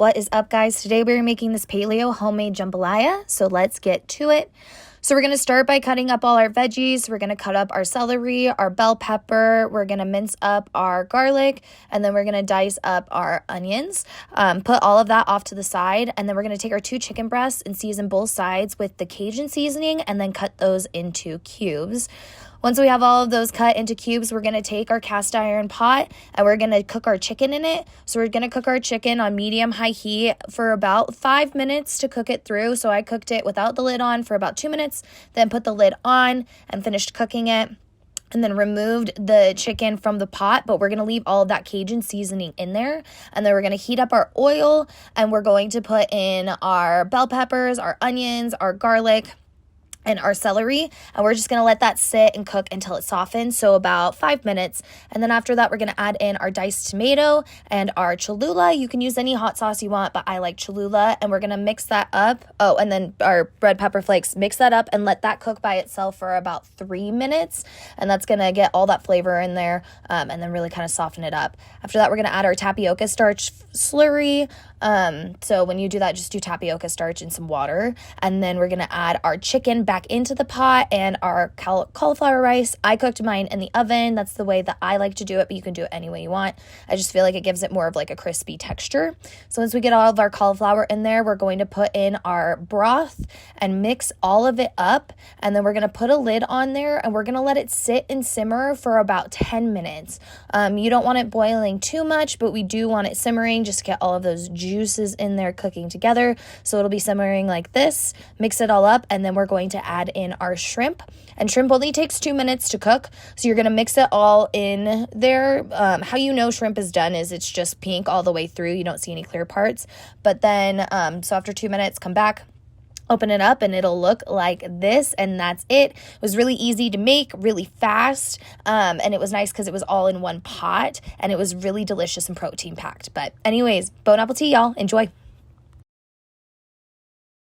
What is up, guys? Today we're making this paleo homemade jambalaya, so let's get to it. So we're going to start by cutting up all our veggies. We're going to cut up our celery, our bell pepper. We're going to mince up our garlic, and then we're going to dice up our onions. Put all of that off to the side, and then we're going to take our 2 chicken breasts and season both sides with the Cajun seasoning, and then cut those into cubes. Once we have all of those cut into cubes, we're going to take our cast iron pot and we're going to cook our chicken in it. So we're going to cook our chicken on medium-high heat for about 5 minutes to cook it through. So I cooked it without the lid on for about 2 minutes, then put the lid on and finished cooking it. And then removed the chicken from the pot, but we're going to leave all of that Cajun seasoning in there. And then we're going to heat up our oil and we're going to put in our bell peppers, our onions, our garlic, and our celery, and we're just going to let that sit and cook until it softens, so about 5 minutes. And then after that, we're going to add in our diced tomato and our Cholula. You can use any hot sauce you want, but I like Cholula, and we're going to mix that up. Oh, and then our red pepper flakes. Mix that up and let that cook by itself for about 3 minutes, and that's going to get all that flavor in there, and then really kind of soften it up. After that, we're going to add our tapioca starch slurry. So when you do that, just do tapioca starch and some water, and then we're going to add our chicken back into the pot and our cauliflower rice. I cooked mine in the oven. That's the way that I like to do it, but you can do it any way you want. I just feel like it gives it more of like a crispy texture. So once we get all of our cauliflower in there, we're going to put in our broth and mix all of it up, and then we're going to put a lid on there and we're going to let it sit and simmer for about 10 minutes. You don't want it boiling too much, but we do want it simmering just to get all of those juices in there cooking together. So it'll be simmering like this. Mix it all up, and then we're going to add in our shrimp. And shrimp only takes 2 minutes to cook, so you're going to mix it all in there. How you know shrimp is done is it's just pink all the way through. You don't see any clear parts. But then, so after 2 minutes, come back, open it up, and it'll look like this, and that's it. It was really easy to make, really fast, and it was nice because it was all in one pot, and it was really delicious and protein packed. But anyways, bon appetit, y'all. Enjoy.